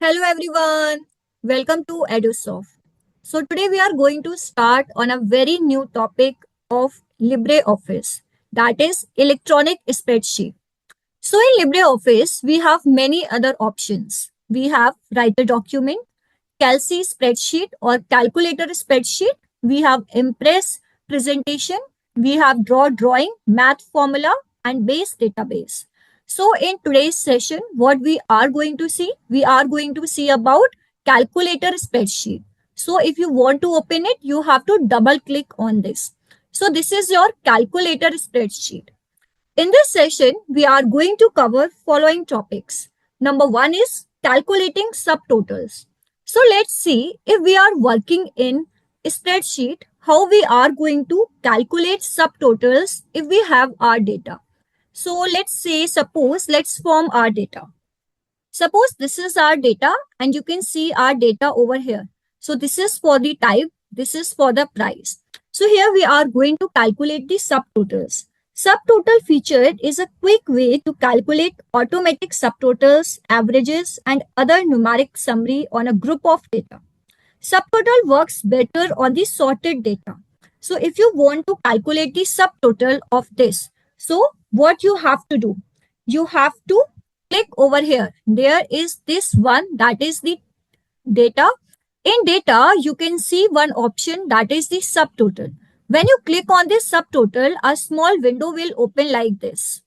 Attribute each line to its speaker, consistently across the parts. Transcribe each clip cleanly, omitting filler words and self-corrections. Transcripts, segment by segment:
Speaker 1: Hello everyone, welcome to EDUSOFT. So today we are going to start on a very new topic of LibreOffice, that is electronic spreadsheet. So in LibreOffice we have many other options. We have writer document, Calci spreadsheet or calculator spreadsheet. We have Impress presentation. We have drawing, math formula, and base database. So in today's session, what we are going to see? We are going to see about calculator spreadsheet. So if you want to open it, you have to double click on this. So this is your calculator spreadsheet. In this session, we are going to cover following topics. Number one is calculating subtotals. So let's see if we are working in a spreadsheet, how we are going to calculate subtotals if we have our data. So let's form our data. Suppose this is our data and you can see our data over here. So this is for the type, this is for the price. So here we are going to calculate the subtotals. Subtotal feature is a quick way to calculate automatic subtotals, averages, and other numeric summary on a group of data. Subtotal works better on the sorted data. So if you want to calculate the subtotal of this, so what you have to do? You have to click over here. There is this one, that is the data. In data, you can see one option, that is the subtotal. When you click on this subtotal, a small window will open like this.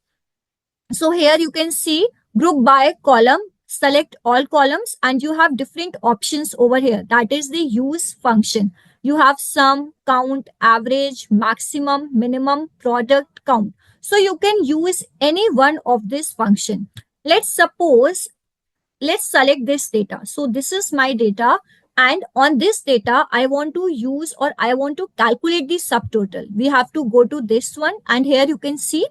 Speaker 1: So here you can see group by column, select all columns, and you have different options over here. That is the use function. You have sum, count, average, maximum, minimum, product, count. So you can use any one of this function. Let's select this data. So this is my data. And on this data, I want to use or I want to calculate the subtotal. We have to go to this one and here you can see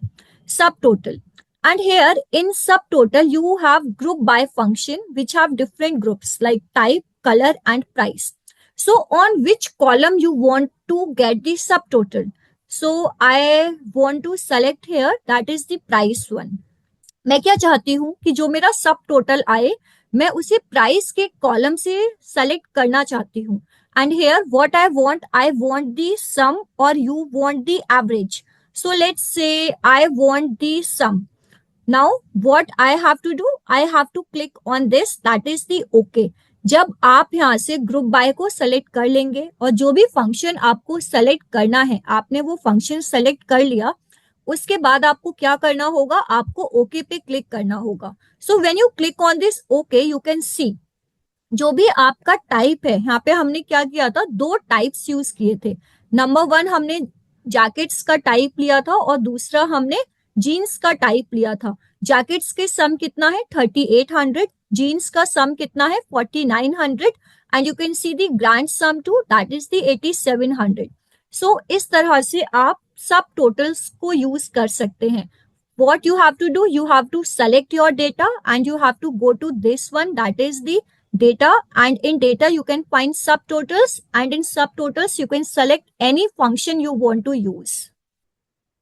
Speaker 1: subtotal. And here in subtotal, you have group by function which have different groups like type, color and price. So on which column you want to get the subtotal? So I want to select here, that is the price one. मैं क्या चाहती हूँ कि जो मेरा सब total आए मैं उसे प्राइस के कॉलम से सेलेक्ट करना चाहती हूँ and here what I want the sum और you want the average so let's say I want the sum now what I have to do I have to click on this that is the okay जब आप यहाँ से group by को select कर लेंगे और जो भी फंक्शन आपको सेलेक्ट करना है आपने वो फंक्शन सेलेक्ट कर लिया उसके बाद आपको क्या करना होगा आपको ओके पे क्लिक करना होगा so when you click on this okay you can सी जो भी आपका टाइप है यहाँ पे हमने क्या किया था दो टाइप्स यूज किए थे नंबर वन हमने जैकेट्स का टाइप लिया था और दूसरा हमने जीन्स का टाइप लिया था जैकेट्स के सम कितना है 3800 जीन्स का सम कितना है 4900 and you can see the grand sum to that is the 8700 so इस तरह से आप सब टोटल्स को यूज कर सकते हैं what you have to do you have to select your data and you have to go to this one that is the data and in data you can find subtotals and in subtotals you can select any function you want to use.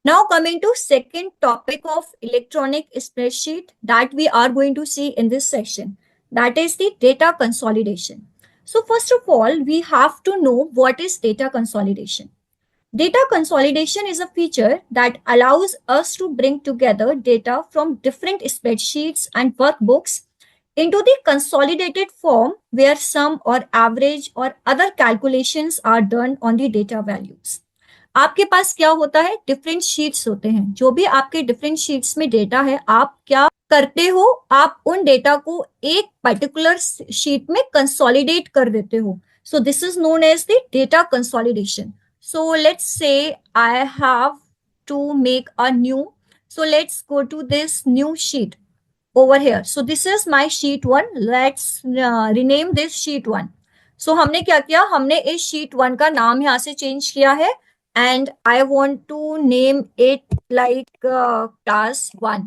Speaker 1: Now coming to second topic of electronic spreadsheet that we are going to see in this session, that is the data consolidation. So first of all we have to know what is data consolidation. Data consolidation is a feature that allows us to bring together data from different spreadsheets and workbooks into the consolidated form where sum or average or other calculations are done on the data values. आपके पास क्या होता है different sheets होते हैं जो भी आपके different sheets में डेटा है आप क्या करते हो आप उन डेटा को एक पर्टिकुलर शीट में कंसोलिडेट कर देते हो so this is known as the data consolidation. So let's say I have to make a new. So let's go to this new sheet over here. So this is my sheet 1. Let's rename this sheet 1. So हमने क्या किया हमने इस sheet 1 का नाम यहाँ से change किया है and I want to name it like class 1.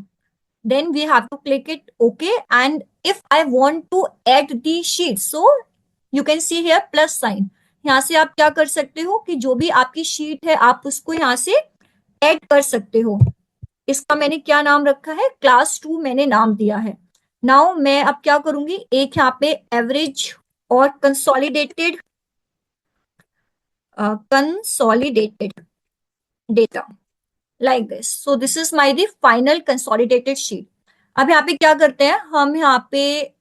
Speaker 1: Then we have to click it OK and if I want to add the sheet, so you can see here plus sign. यहाँ से आप क्या कर सकते हो कि जो भी आपकी शीट है आप उसको यहाँ से ऐड कर सकते हो. इसका मैंने क्या नाम रखा है क्लास 2 मैंने नाम दिया है. नाउ मैं अब क्या करूंगी, एक यहाँ पे एवरेज और consolidated data like this. So this is my the final consolidated sheet. अब यहाँ पे क्या करते हैं, हम यहाँ पे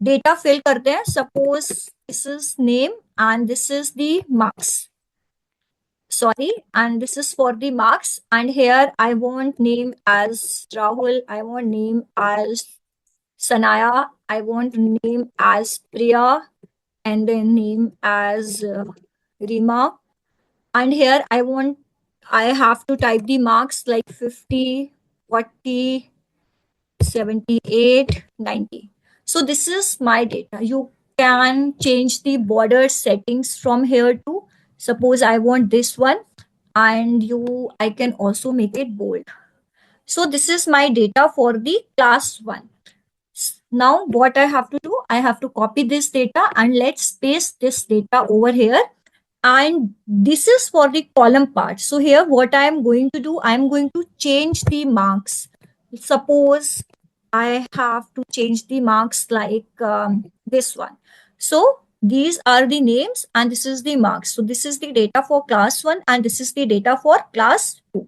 Speaker 1: डेटा फिल करते हैं. Suppose this is name and this is the marks, sorry, and this is for the marks. And here I want name as Rahul, I want name as Sanaya, I want name as Priya, and then name as Rima. And here I have to type the marks like 50, 40, 78, 90. So this is my data. You can change the border settings from here to, suppose I want this one, and I can also make it bold. So this is my data for the class 1. Now what I have to do, I have to copy this data and let's paste this data over here. And this is for the column part. So here what I am going to do, I am going to change the marks. Suppose I have to change the marks like this one. So these are the names and this is the marks. So this is the data for class 1 and this is the data for class 2.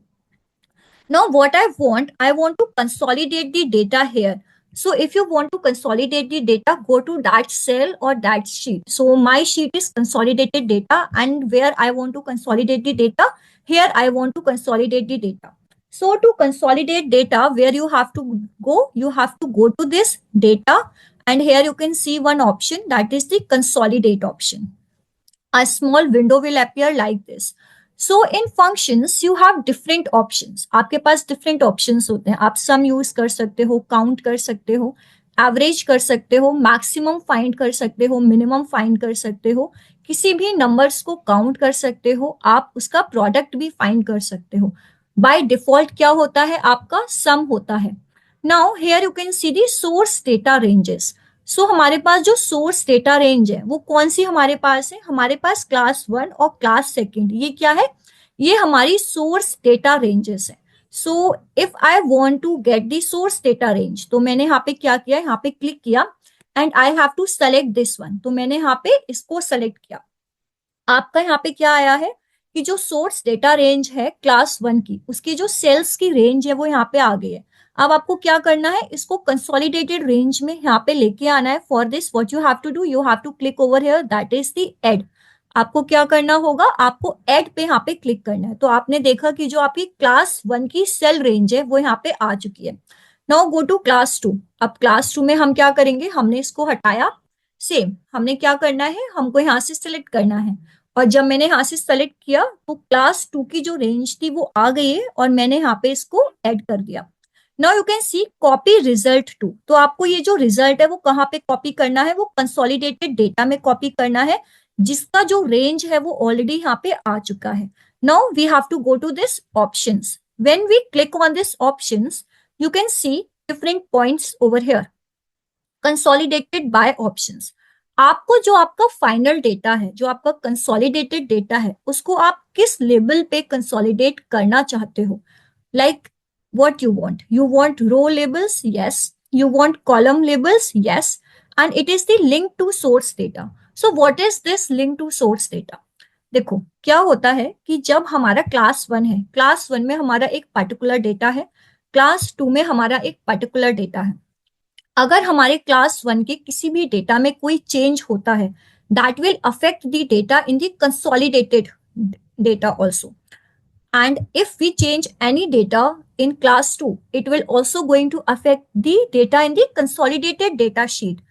Speaker 1: Now what I want to consolidate the data here. So if you want to consolidate the data, go to that cell or that sheet. So my sheet is consolidated data, and where I want to consolidate the data, here I want to consolidate the data. So to consolidate data, where you have to go to this data, and here you can see one option, that is the consolidate option. A small window will appear like this. So in functions you have different options. आपके पास different options होते हैं. आप sum use कर सकते हो, count कर सकते हो, average कर सकते हो, maximum find कर सकते हो, minimum find कर सकते हो, किसी भी numbers को count कर सकते हो, आप उसका product भी find कर सकते हो. By default क्या होता है, आपका sum होता है. Now here you can see the source data ranges. सो हमारे पास जो सोर्स डेटा रेंज है वो कौन सी हमारे पास है, हमारे पास क्लास 1 और क्लास 2. ये क्या है, ये हमारी सोर्स डेटा रेंजेस है. So if I want to get the source data range, तो मैंने यहाँ पे क्या किया, यहाँ पे क्लिक किया and I have to select this one. तो मैंने यहाँ पे इसको सेलेक्ट किया. आपका यहाँ पे क्या आया है कि जो सोर्स डेटा रेंज है क्लास 1 की, उसकी जो सेल्स की रेंज है वो यहाँ पे आ गई है. अब आपको क्या करना है, इसको कंसोलिडेटेड रेंज में यहाँ पे लेके आना है. For this what you have to do, you have to click over here, that is the add. आपको क्या करना होगा, आपको ऐड पे यहाँ पे क्लिक करना है. तो आपने देखा कि जो आपकी क्लास 1 की सेल रेंज है वो यहाँ पे आ चुकी है. Now go to class 2. अब क्लास 2 में हम क्या करेंगे, हमने इसको हटाया. सेम हमने क्या करना है, हमको यहाँ से सिलेक्ट करना है. और जब मैंने यहाँ से सेलेक्ट किया तो क्लास 2 की जो रेंज थी वो आ गई है और मैंने यहाँ पे इसको ऐड कर दिया. Now you can see copy result to. तो आपको ये जो रिजल्ट है वो कहाँ पे कॉपी करना है, वो कंसोलिडेटेड डेटा में कॉपी करना है, जिसका जो रेंज है वो ऑलरेडी यहाँ पे आ चुका है. Now we have to go to this options. When we click on this options, you can see different points over here. Consolidated by options. आपको जो आपका फाइनल डेटा है, जो आपका कंसोलिडेटेड डेटा है, उसको आप किस लेवल पे कंसोलिडेट करना चाहते हो. Like what you want row labels, yes, you want column labels, yes, and it is the link to source data. So what is this link to source data? देखो क्या होता है कि जब हमारा क्लास 1 है, क्लास 1 में हमारा एक पर्टिकुलर डेटा है, क्लास 2 में हमारा एक पर्टिकुलर डेटा है. अगर हमारे क्लास 1 के किसी भी डेटा में कोई चेंज होता है, that will affect the data in the consolidated data also. And if we change any data in class 2, it will also going to affect the data in the consolidated data sheet.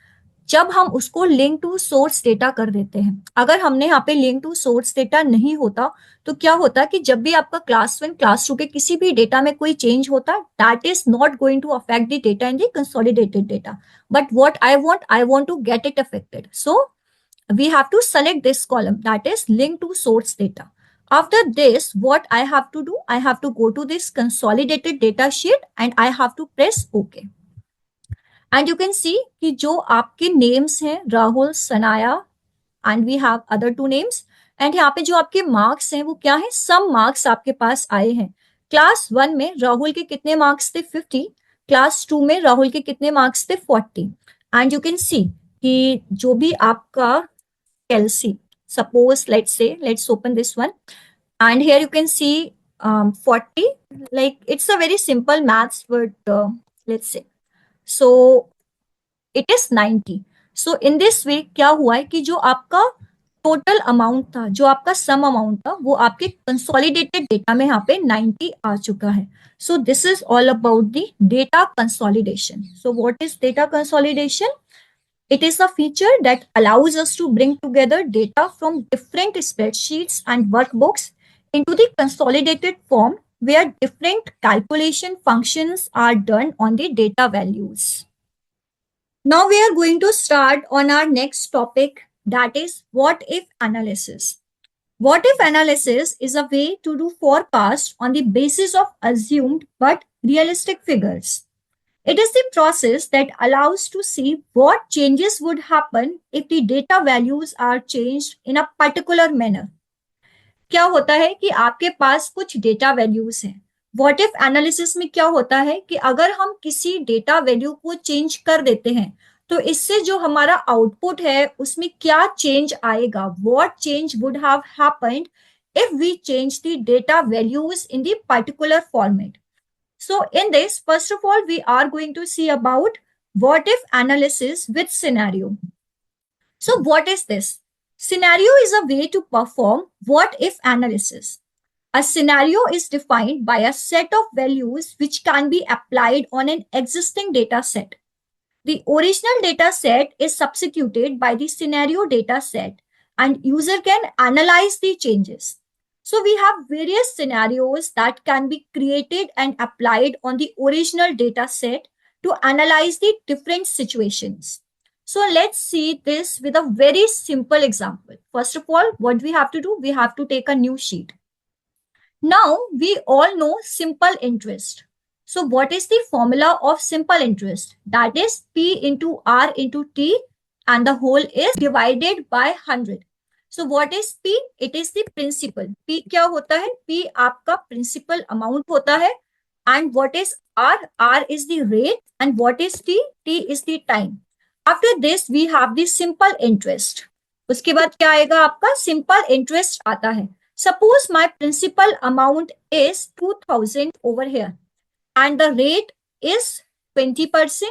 Speaker 1: जब हम उसको link to source data कर देते हैं, अगर हमने यहाँ पे लिंक टू सोर्स डेटा नहीं होता तो क्या होता कि जब भी आपका क्लास 1 क्लास 2 के किसी भी डेटा में कोई चेंज होता, that is not going to affect the data in the consolidated data. But what I want to get it affected. So we have to select this column, that is linked to source data. After this, what I have to do, I have to go to this consolidated data sheet and I have to press OK. And you can see कि जो आपके names हैं, Rahul, Sanaya, and we have other 2 names. And यहाँ पे जो आपके marks हैं वो क्या है, some marks आपके पास आए हैं. क्लास 1 में राहुल के कितने marks थे, 50. क्लास 2 में राहुल के कितने मार्क्स थे 40 एंड यू कैन सी कि जो भी आपका कैलसी suppose let's open this one and here you can see 40 like it's a very simple maths but let's say so it is 90 so in this way क्या हुआ है कि जो आपका टोटल अमाउंट था जो आपका सम अमाउंट था वो आपके कंसोलिडेटेड डेटा में यहाँ पे 90 आ चुका है सो this is all about the data consolidation so what is data consolidation it is a feature that allows us to bring together data from different spreadsheets and workbooks into the consolidated form where different calculation functions are done on the data values. Now we are going to start on our next topic that is what if analysis. What if analysis is a way to do forecast on the basis of assumed but realistic figures. It is the process that allows to see what changes would happen if the data values are changed in a particular manner. क्या होता है कि आपके पास कुछ data values हैं what if analysis में क्या होता है कि अगर हम किसी डेटा वैल्यू को चेंज कर देते हैं तो इससे जो हमारा आउटपुट है उसमें क्या चेंज आएगा what change would have happened if we change the data values in the particular format. So in this, first of all, we are going to see about what if analysis with scenario. So what is this? Scenario is a way to perform what if analysis. A scenario is defined by a set of values which can be applied on an existing data set. The original data set is substituted by the scenario data set and user can analyze the changes. So we have various scenarios that can be created and applied on the original data set to analyze the different situations. So let's see this with a very simple example. First of all, what we have to do, we have to take a new sheet. Now we all know simple interest. So what is the formula of simple interest? That is P into R into T and the whole is divided by 100. So what is P? It is the principal. P क्या होता है? P आपका principal amount होता है. And what is R? R is the rate. And what is T? T is the time. After this, we have the simple interest. उसके बाद क्या आएगा आपका simple interest आता है. Suppose my principal amount is 2000 over here and the rate is 20%.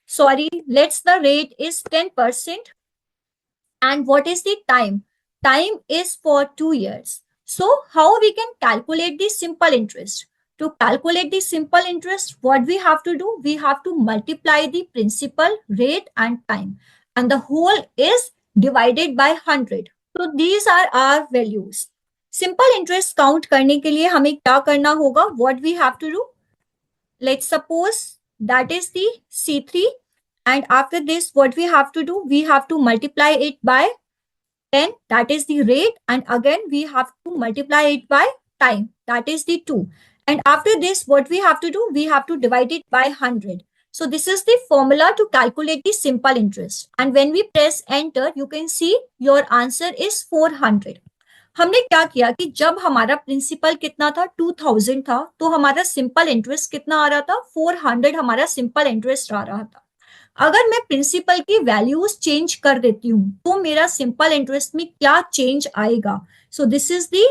Speaker 1: Sorry, let's the rate is 10%. And what is the time? Time is for 2 years. So how we can calculate the simple interest? To calculate the simple interest, what we have to do? We have to multiply the principal, rate and time. And the whole is divided by 100. So these are our values. Simple interest count करने के लिए हमें क्या करना होगा? What we have to do? Let's suppose that is the C3 and after this what we have to do? We have to multiply it by 10 that is the rate and again we have to multiply it by time that is the 2 and after this what we have to do? We have to divide it by 100. So this is the formula to calculate the simple interest and when we press enter you can see your answer is 400. हमने क्या किया कि जब हमारा principal कितना था 2000 था तो हमारा सिंपल इंटरेस्ट कितना आ रहा था 400 हमारा सिंपल इंटरेस्ट आ रहा था अगर मैं प्रिंसिपल की वैल्यूज चेंज कर देती हूं तो मेरा सिंपल इंटरेस्ट में क्या चेंज आएगा सो this is the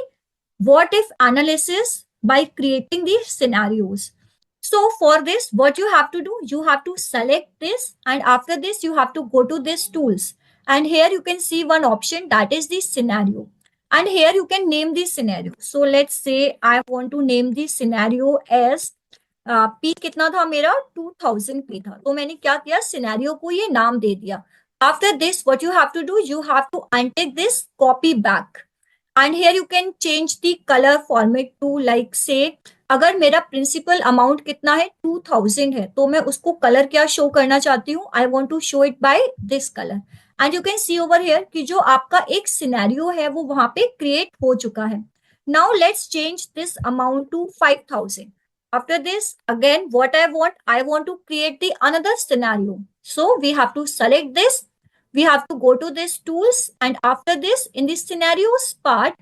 Speaker 1: what if analysis by creating the scenarios so for this what you have to do you have to select this and after this you have to go to this tools and here you can see one option that is the scenario and here you can name the scenario so let's say I want to name the scenario as P कितना था मेरा 2000 P था तो मैंने क्या किया scenario को ये नाम दे दिया after this what you have to do you have to untick this copy back and here you can change the colour format to like say अगर मेरा प्रिंसिपल अमाउंट कितना है 2000 है तो मैं उसको कलर क्या शो करना चाहती हूँ I want to show it by this colour and you can see over here कि जो आपका एक सिनेरियो है वो वहां पे क्रिएट हो चुका है now let's change this amount to 5000 after this again what I want to create the another scenario so we have to select this we have to go to this tools and after this in this scenarios part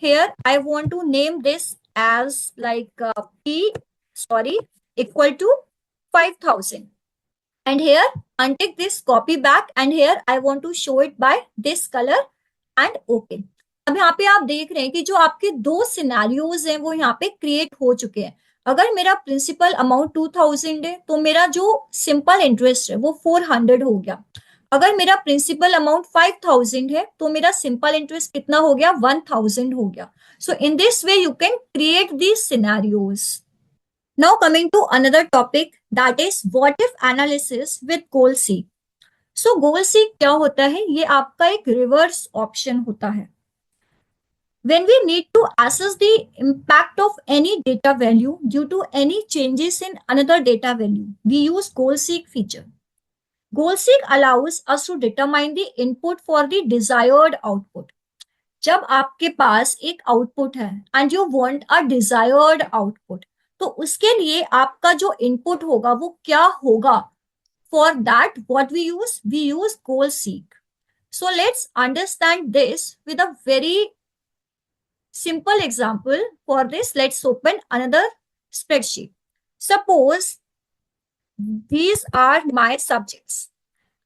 Speaker 1: here I want to name this as like p equal to 5000. And here untick this, copy back, and here I want to show it by this color and OK. अब यहाँ पे आप देख रहे हैं कि जो आपके दो सिनेरियोज हैं वो यहाँ पे क्रिएट हो चुके हैं. अगर मेरा प्रिंसिपल अमाउंट 2000 है तो मेरा जो सिंपल इंटरेस्ट है वो 400 हो गया. अगर मेरा प्रिंसिपल अमाउंट 5000 है तो मेरा सिंपल इंटरेस्ट कितना हो गया, 1000 हो गया. So in this way you can create these scenarios. Now coming to another topic, that is what if analysis with goal seek. So goal seek क्या होता है, ये आपका एक रिवर्स ऑप्शन होता है. When we need to assess the impact of any data value due to any changes in another data value, we use goal seek feature. Goal seek allows us to determine the input for the desired output. जब आपके पास एक output है and you want a desired output, तो उसके लिए आपका जो input होगा वो क्या होगा. For that what we use goal seek. So let's understand this with a very simple example. For this, let's open another spreadsheet. Suppose these are my subjects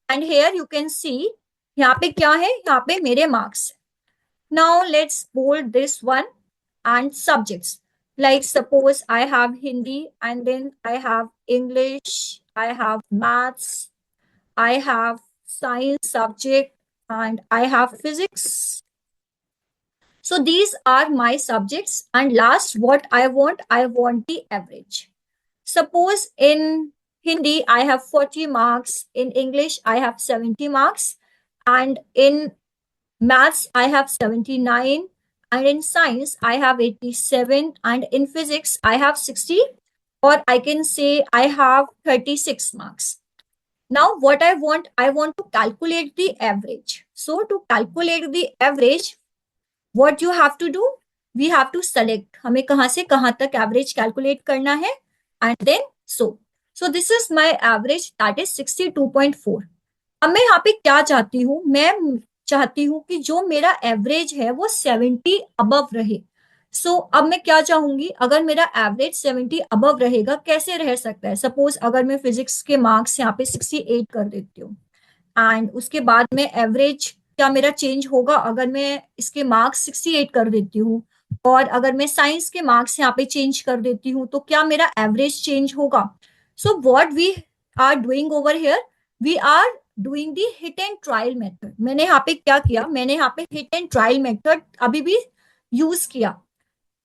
Speaker 1: and here you can see यहाँ पे क्या है, यहाँ पे मेरे marks. Now let's bold this one and subjects. Like suppose I have Hindi and then I have English, I have maths, I have science subject and I have physics. So these are my subjects and last what I want the average. Suppose in Hindi I have 40 marks, in English I have 70 marks and in maths I have 79 and in science I have 87 and in physics I have 60 or I can say I have 36 marks. Now what I want to calculate the average. So to calculate the average, what you have to do, we have to select हमें कहां से कहां तक average calculate करना है and then so this is my average, that is 62.4. अब मैं यहाँ पे क्या चाहती हूँ, मैं चाहती हूँ कि जो मेरा एवरेज है वो 70 अबव रहे. सो अब मैं क्या चाहूंगी, अगर मेरा एवरेज 70 अबव रहेगा कैसे रह सकता है. सपोज अगर मैं फिजिक्स के मार्क्स यहाँ पे 68 कर देती हूँ एंड उसके बाद में एवरेज क्या मेरा चेंज होगा अगर मैं इसके मार्क्स 68 कर देती हूँ, और अगर मैं साइंस के मार्क्स यहाँ पे चेंज कर देती हूँ तो क्या मेरा एवरेज चेंज होगा. So what we are doing over here, we are doing the hit and trial method. मैंने यहाँ पे क्या किया, मैंने यहाँ पे हिट एंड ट्रायल मेथड अभी भी यूज किया.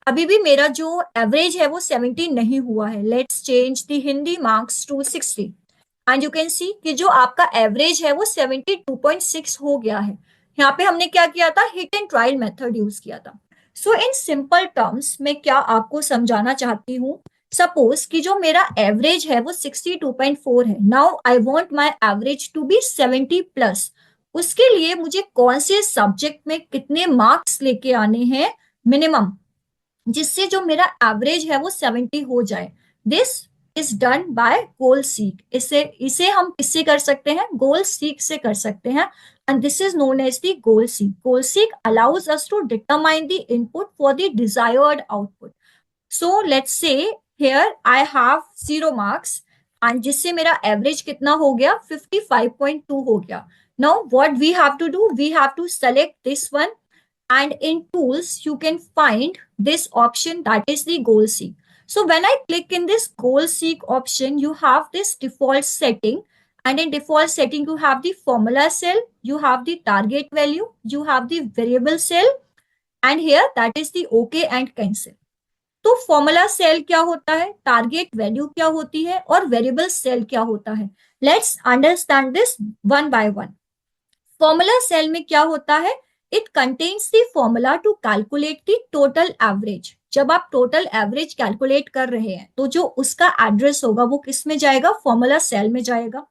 Speaker 1: अभी भी मेरा जो एवरेज है वो 70 नहीं हुआ है. Let's change the Hindi marks to 60 and you can see कि जो आपका एवरेज है वो 72.6 हो गया है. यहाँ पे हमने क्या किया था, hit and trial method use किया था. सो इन सिंपल टर्म्स मैं क्या आपको समझाना चाहती हूँ, सपोज कि जो मेरा एवरेज है वो 62.4 है. Now I want my average to be 70 plus. उसके लिए मुझे कौन से सब्जेक्ट में कितने मार्क्स लेके आने हैं मिनिमम, जिससे जो मेरा एवरेज है वो 70 हो जाए. This is done by goal seek. इसे हम किससे कर सकते हैं, गोल सीक से कर सकते हैं. And this is known as the goal seek. Goal seek allows us to determine the input for the desired output. So let's say here I have 0 marks and जिससे मेरा एवरेज कितना हो गया, 55.2 हो गया. Now what we have to do, we have to select this one and in tools you can find this option, that is the goal seek. So when I click in this goal seek option, you have this default setting, and in default setting you have the formula cell, you have the target value, you have the variable cell, and here that is the OK and cancel. तो formula cell क्या होता है, target value क्या होती है और variable cell क्या होता है. Let's understand this one by one. Formula cell में क्या होता है, it contains the formula to calculate the total average. जब आप टोटल एवरेज कैलकुलेट कर रहे हैं तो जो उसका एड्रेस होगा वो किस में जाएगा, फॉर्मूला सेल में जाएगा.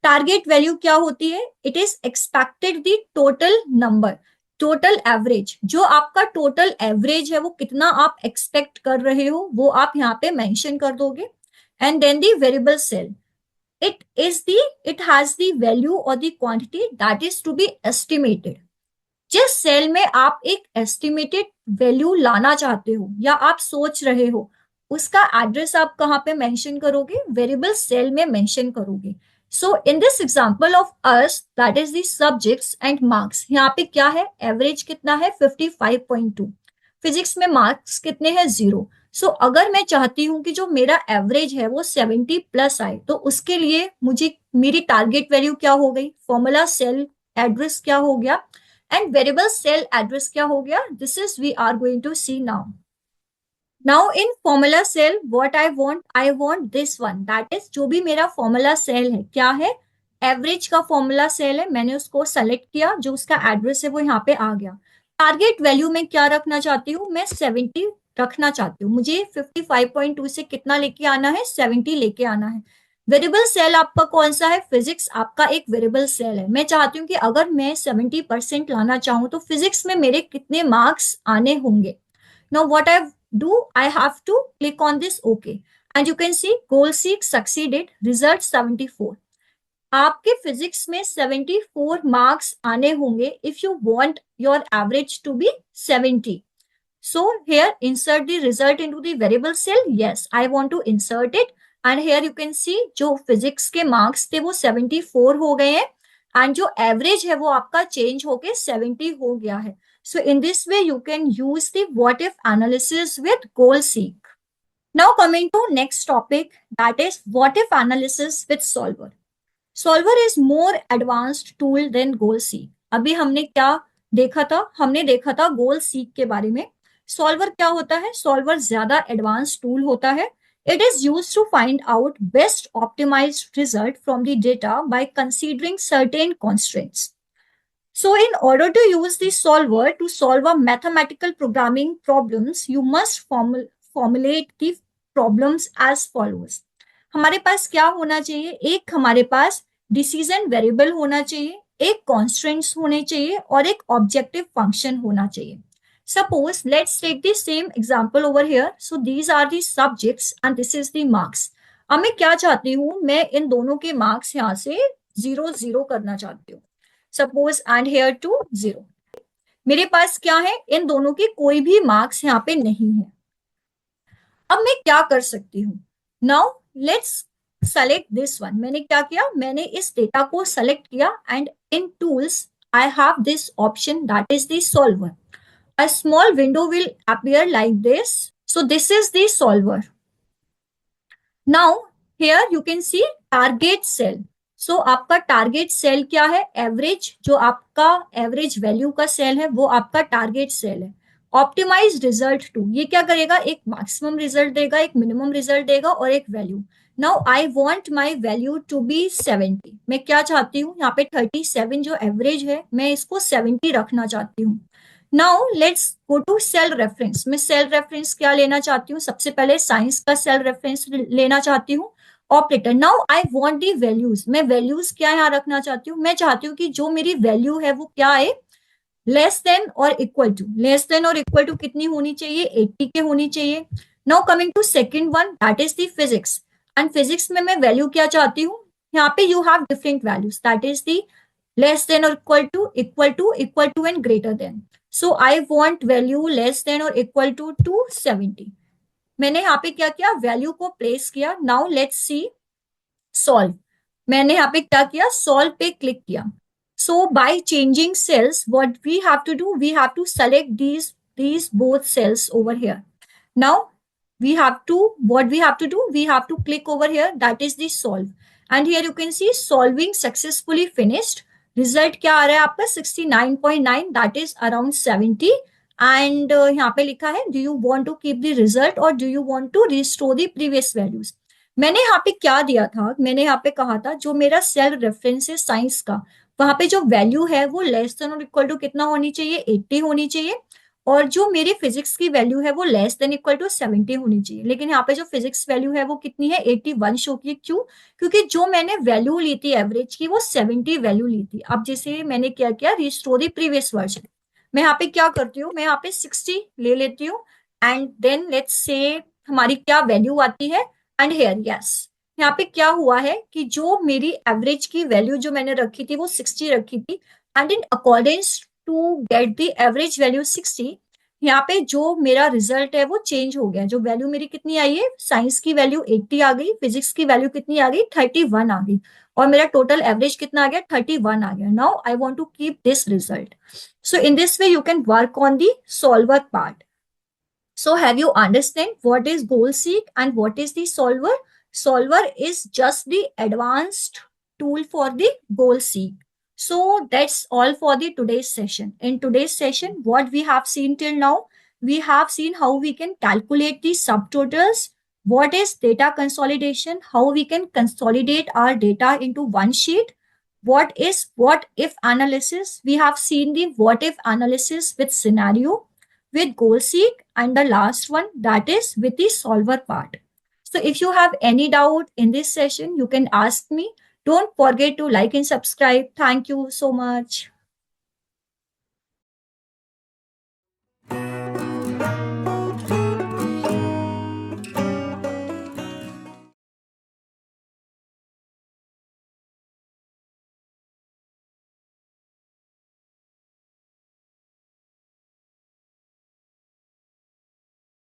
Speaker 1: टारगेट वैल्यू क्या होती है, it is expected the total number, total average. जो आपका टोटल एवरेज है वो कितना आप एक्सपेक्ट कर रहे हो वो आप यहाँ पे मेंशन कर दोगे. And then the variable cell, it has the value or the quantity that is to be estimated. जिस सेल में आप एक एस्टिमेटेड वैल्यू लाना चाहते हो या आप सोच रहे हो उसका एड्रेस आप कहाँ पे मेंशन करोगे, वेरिएबल सेल में मेंशन करोगे. So in this example of us that is the subjects and marks, यहाँ पे क्या है, एवरेज कितना है 55.2, फिजिक्स में मार्क्स कितने हैं 0. सो अगर मैं चाहती हूँ कि जो मेरा एवरेज है वो 70 प्लस आए, तो उसके लिए मुझे मेरी टारगेट वैल्यू क्या हो गई, फॉर्मूला सेल एड्रेस क्या हो गया एंड वेरिएबल सेल एड्रेस क्या हो गया, this is we are going to see now. Now in formula cell what I want this one, that is जो भी मेरा फॉर्मूला सेल है क्या है, एवरेज का फॉर्मूला सेल है, मैंने उसको सेलेक्ट किया, जो उसका एड्रेस है वो यहाँ पे आ गया. टारगेट वैल्यू में क्या रखना चाहती हूँ, मैं 70 रखना चाहती हूँ, मुझे 55.2 से कितना लेके आना है, 70 लेके आना है. वेरिएबल सेल आपका कौन सा है, फिजिक्स आपका एक वेरिएबल सेल है. मैं चाहती हूँ कि अगर मैं 70% लाना चाहूँ तो फिजिक्स में मेरे कितने मार्क्स आने होंगे. Now what I do, I have to click on this OK. And you can see goal seek succeeded, result 74. आपके फिजिक्स में 74 मार्क्स आने होंगे if you want your average to be 70. So here insert the result into the variable cell. Yes, I want to insert it. And here you can see जो physics के marks थे वो 74 हो गए हैं एंड जो एवरेज है वो आपका चेंज होके 70 हो गया है. So in this way you can use the what if analysis with goal seek. Now coming to next topic, that is what if analysis with solver. Solver is more advanced tool than goal seek. अभी हमने क्या देखा था, हमने देखा था गोल seek के बारे में. सॉल्वर क्या होता है, सॉल्वर ज्यादा एडवांस टूल होता है. It is use to find out best optimised result from the data by considering certain constraints. So in order to use the solver to solve a mathematical programming problems, you must formulate the problems as follows. हमारे पास क्या होना चाहिए, एक हमारे पास decision variable होना चाहिए, एक constants होने चाहिए और एक ऑब्जेक्टिव फंक्शन होना चाहिए. Suppose let's take the same example over here. So these are the subjects and this is the marks. अब मैं क्या चाहती हूँ, मैं इन दोनों के मार्क्स यहाँ से 0 0 करना चाहती हूँ. Suppose and here to 0. मेरे पास क्या है, इन दोनों के कोई भी मार्क्स यहाँ पे नहीं है. अब मैं क्या कर सकती हूँ, now let's select this one. मैंने क्या किया, मैंने इस डेटा को सेलेक्ट किया and in tools I have this option that is the solver. A small window will appear like this. So this is the solver. Now here you can see target cell. So आपका target cell क्या है, average, जो आपका average value का cell है वो आपका target cell है. ऑप्टिमाइज रिजल्ट टू, ये क्या करेगा, एक मैक्सिमम रिजल्ट देगा, एक मिनिमम रिजल्ट देगा और एक value. Now I want my value to be 70. मैं क्या चाहती हूँ, यहाँ पे 37 जो एवरेज है मैं इसको 70 रखना चाहती हूँ. Now let's go to cell reference. मैं सेल रेफरेंस क्या लेना चाहती हूँ, सबसे पहले साइंस का सेल रेफरेंस लेना चाहती हूँ. Operator, now I want the values. मैं वैल्यूज क्या यहाँ रखना चाहती हूँ, मैं चाहती हूँ कि जो मेरी वैल्यू है वो क्या है, लेस देन और इक्वल टू. लेस देन और इक्वल टू कितनी होनी चाहिए, 80 के होनी चाहिए. Now coming to second one that is the physics. And physics में मैं वैल्यू क्या चाहती हूँ, यहाँ पे you have different values that is the less than और equal to and greater than. So I want value less than और equal to 70. मैंने यहाँ पे क्या किया, वैल्यू को प्लेस किया. Now let's see solve. मैंने यहाँ पे क्या किया, सॉल्व पे क्लिक किया. So by changing cells what we have to do, we have to select these both cells over here. Now we have to, what we have to do, we have to click over here, that is the solve. And here you can see solving successfully finished. Result क्या आ रहा है आपका 69.9, that is around 70. And यहाँ पे लिखा है do you want to keep the result or do you want to restore the previous values. मैंने यहाँ पे क्या दिया था, मैंने यहाँ पे कहा था जो मेरा सेल रेफरेंस है साइंस का, वहां पे जो वैल्यू है वो लेस देन और इक्वल टू कितना होनी चाहिए, 80 होनी चाहिए. और जो मेरी फिजिक्स की वैल्यू है वो लेस देन इक्वल टू 70 होनी चाहिए. लेकिन यहाँ पे जो फिजिक्स वैल्यू है वो कितनी है, 81 शो की. क्यों, क्योंकि जो मैंने वैल्यू ली थी एवरेज की वो 70 वैल्यू ली थी. अब जैसे मैंने क्या किया, रिस्टोर द प्रीवियस वर्जन. मैं यहाँ पे क्या करती हूँ, मैं यहाँ पे 60 ले लेती हूँ एंड देन लेट्स से हमारी क्या वैल्यू आती है. एंड हेयर यस, यहाँ पे क्या हुआ है कि जो मेरी एवरेज की वैल्यू जो मैंने रखी थी वो 60 रखी थी. And in accordance to get the average value 60, यहाँ पे जो मेरा रिजल्ट है वो चेंज हो गया, जो वैल्यू मेरी कितनी आई है, साइंस की वैल्यू 80 आ गई, फिजिक्स की वैल्यू कितनी आ गई, 31 आ गई, और मेरा टोटल एवरेज कितना आ गया, 31 आ गया. Now I want to keep this result. So in this way you can work on the solver part. So have you understand what is goal seek and what is the solver? Solver is just the advanced tool for the goal seek. So that's all for the today's session. In today's session, what we have seen till now, we have seen how we can calculate the subtotals, what is data consolidation, how we can consolidate our data into one sheet, what is what if analysis. We have seen the what if analysis with scenario, with goal seek, and the last one, that is with the solver part. So if you have any doubt in this session, you can ask me. Don't forget to like and subscribe. Thank you so much.